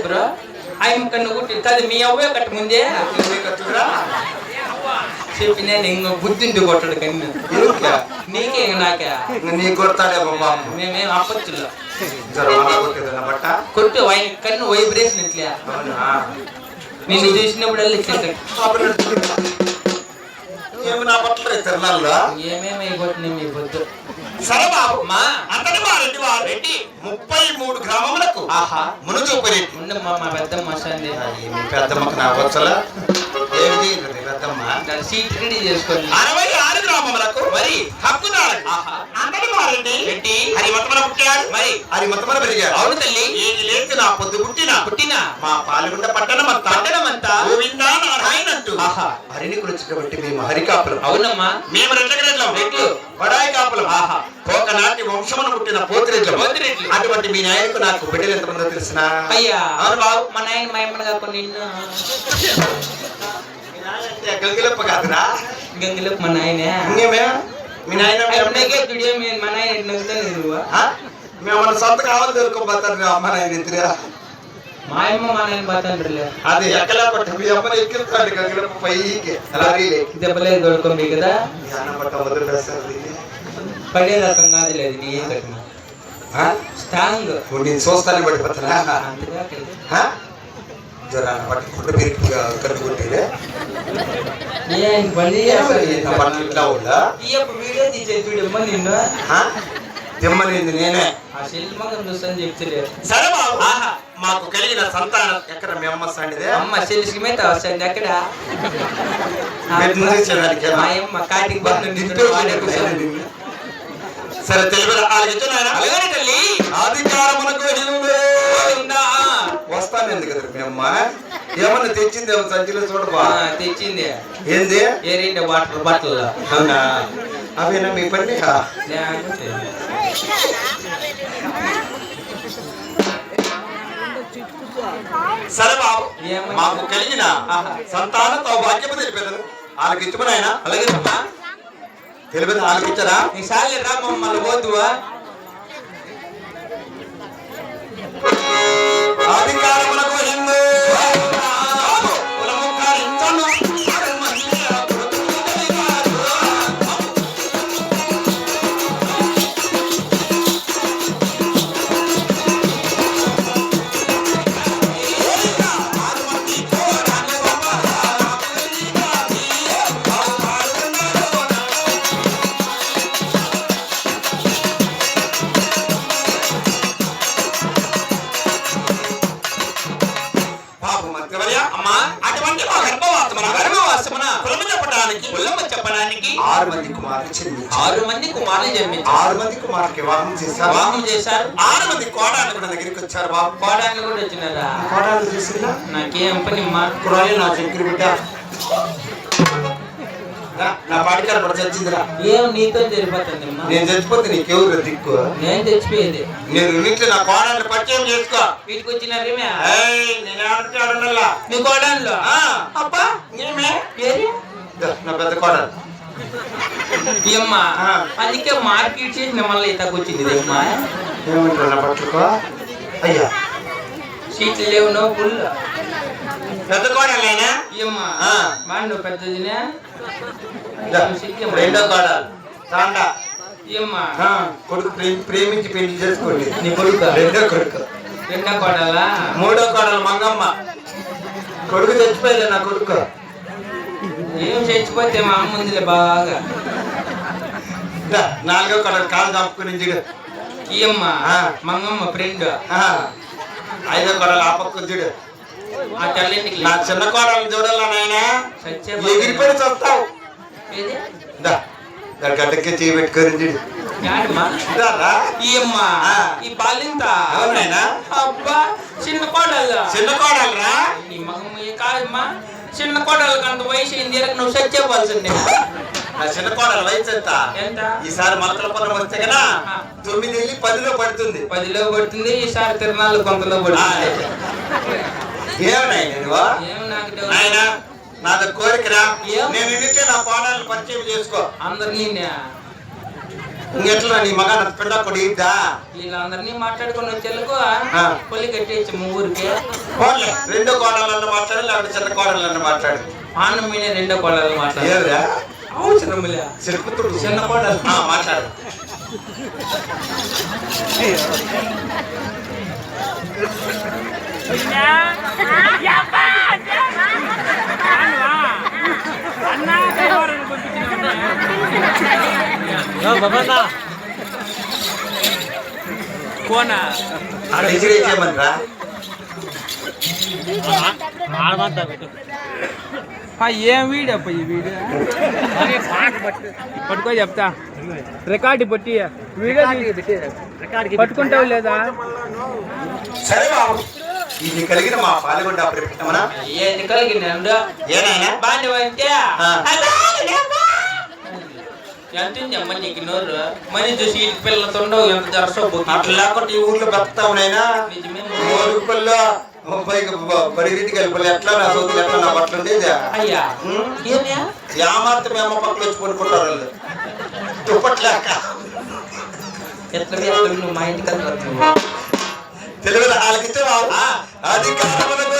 Bro ఆయన కన్ను కుట్టి కాదు మీ అవ్వే కట్ట ముందే కట్టుకురా చెప్పిన ఇంక బుద్ధింటి కొట్టడు కన్ను నీకే నాకే నీ కొడతాడే బాబా మేమేం ఆపత్తుల్లో బట్ట కొట్టు ఆయన కన్ను వైబ్రేషన్ ఇట్లా నేను చూసినప్పుడల్లా ఏమి నా బట్టలు తిరణాల్లో ఏమేమి కొట్టిన మీ పొద్దు సరే బాబు అంతటి వారెడ్డి వారెడ్డి 33 గ్రామములకు మునుచూపరి ఉండమ్మా మా పెద్దమ్మ సంది మీ పెద్దమ్మకు నా వచ్చలా ఏమిటి పెద్దమ్మ సీట్ రెడీ చేసుకోండి 66 గ్రామములకు మరి హక్కుదారు అంతటి వారెడ్డి రెడ్డి హరిమతమన పుట్టాడు మరి హరిమతమన పెరిగాడు అవును తల్లి ఏది లేదు నా పొద్దు పుట్టిన మా పాల్గొండ పట్టణమంతా గోవిందా నారాయణంటూ హరిని గురించినటువంటి మేము హరికాపులం అవునమ్మా మేము రెడ్లు బడాయి కాపులం ఒకనాటి వంశమును పుట్టిన పోతిరెడ్లు అటువంటి మీ నాయనకు నాకు బిడ్డలు ఎంతమందో తెలిసిన అయ్యా అవును బాబు మా నాయన మా అమ్మని కాకుండా నిన్ను గంగిలప్ప కాదురా గంగిలప్ప మా నాయన ఇంకేమే మీ నాయన మా నాయన నవ్వుతాను నువ్వు మేము సొంత కావాలి దొరుకోపోతారు అమ్మ నాయన ఎత్తురా మా అమ్మ మా నాయన పోతాండ్రులే అది ఎక్కలా పట్ట మీ అమ్మని ఎక్కిస్తాడు గంగిలప్ప పైకి లారీలే దెబ్బలేదు దొరకండి కదా పట్ట మొదలు పడే రకం కాదు లేదు నీ ఏం కట్టిన స్ట్రాంగ్ నేను చూస్తాను బట్టి పడుతున్నా జ్వరాన పట్టి పుట్ట పెరిగి కట్టు కొట్టిలే ఇట్లా ఉందా వీడియో తీసే చూడమ్మా నిన్ను తెమ్మనింది నేనే ఆ సెల్ మగం చూస్తాను చెప్తలేదు సరే బాబు మాకు కలిగిన సంతానం ఎక్కడ మీ అమ్మ సండిదే అమ్మ సెల్స్ మీద వస్తుంది ఎక్కడ మా అమ్మ కాటికి బంధు సరే తెలుగు తల్లి అధికారమునకు వస్తాను ఎందుకు కదా మీ అమ్మ ఏమన్నా తెచ్చింది సంచిలో చూడబా తెచ్చింది ఏంది ఏరేంటి వాటర్ బాటిల్ అవునా అవేనా మీ పని సరే బాబు మాకు కలిగిన సంతానంతో భాగ్యము తెలిపేది వాళ్ళకి ఇచ్చుకున్నాయన అలాగే తెలిపేది వాళ్ళకి ఇచ్చారా ఈసారి రా మమ్మల్ని పోతువా అధికారమునకు హిందూ చెప్పడానికి 6 మంది కుమారులు జన్మించారు 6 మంది కుమారులకి వివాహం చేశారు 6 మంది కోడళ్ళు కూడా దగ్గరికి వచ్చారు బాబు కోడళ్ళు కూడా వచ్చినారా కోడళ్ళు చూసినా నాకేం పని మా కురాలి నా చక్కెర బిడ్డ నా పాడికారు కూడా చచ్చిందిరా ఏం నీతో జరిపోతుంది నేను చచ్చిపోతే నీకెవరు దిక్కు నేను చచ్చిపోయేది నేను ఇంట్లో నా కోడళ్ళు పరిచయం చేసుకో వీటికి వచ్చినారేమే నేను నీ కోడళ్ళు అబ్బా నా పెద్ద కోడలు అమ్మా అందుకే మార్కెట్ చేసి మళ్ళీ ఇతకు వచ్చింది అమ్మా ఏమంటారు నా పట్టుకో అయ్యా సీట్లు లేవు నో ఫుల్ పెద్ద కోడలేనా అమ్మా బాండు పెద్దదినే రెండో కోడలు తాండా అమ్మా కొడుకు ప్రేమించి పెళ్లి చేసుకోండి నీ కొడుకు రెండో కోడలా మూడో కోడలు మంగమ్మ కొడుకు చచ్చిపోయలే నా కొడుకు ఏం చచ్చిపోతే మా అమ్మ ఉందిలే బాగా నాలుగో కోడలు కాలు చంపుకుని చూడు ఈయమ్మ మంగమ్మ ఫ్రెండ్ ఐదో కోడలు ఆ పక్క చూడు ఆ తల్లింటికి నా చిన్న కోడలు చూడాలా నాయన ఎగిరిపోయి చస్తావు గడ్డకే చేయి పెట్టుకొని చూడు ఈ బాలింత అబ్బా చిన్న కోడలు రా నీ మగమ్మ కాదమ్మా చిన్న కోడలు అంత వయసు అయింది నువ్వు చచ్చేవాల్సిందే నా చిన్న కోడలు వయసు ఎంత ఈసారి మొలకల పొలం వస్తే కదా 9 వెళ్ళి 10లో పడుతుంది 10లో పడుతుంది ఈసారి తిరునాళ్ళు కొంతలో పడుతుంది ఏమన్నా నాది కోరికరా నేను ఇంటికే నా కోడలను పరిచయం చేసుకో అందరినీ ఇంకెట్లా నీ మగ పెద్ద కొడిద్దా వీళ్ళందరినీ మాట్లాడుకొని వచ్చేందుకు ఆ. కొల్లి కట్టేయచ్చు మా ఊరికి. పోన్లే, రెండో కోడళ్ళన్న మాట్లాడు లేకపోతే చిన్న కోడళ్ళన్న మాట్లాడు. ఆనం మీద రెండో కోడలు మాట్లాడు. ఏదిరా? అవసరములే. చెరుకుతుడు. చిన్న కోడలు మాట్లాడు. చేయమనరా ఏం వీడియో ఈ వీడియో పట్టుకో చెప్తా రికార్డు పట్టి వీడియో పట్టుకుంటావు లేదా? సరే బాబు, ఇది కలిగిన మా పాల్గొండ ప్రయత్నమనా? ఏది కలిగింది ఏనాయనా? బాగా అంటే ఆ. ఎంత అమ్మ నీకు నోరు మనీ చూసి ఇంటి పిల్లలతో ఉండవు ఎంత దర్శనం అట్లా లేకుంటే ఈ ఊర్లో బతుకుతావునైనా పిల్ల పరిగెత్తికి వెళ్ళిపోయి ఎట్లా నా సోదరులు ఎట్లా నా బట్టలు ఉండేది అయ్యా ఏమయ్యా యామార్తం ఏమో పక్కన వచ్చి పడుకుంటారు వాళ్ళు దుప్పట్లాక ఎట్లా నువ్వు మా ఇంటికి తెలుగు వాళ్ళకిచ్చే అధికారములకు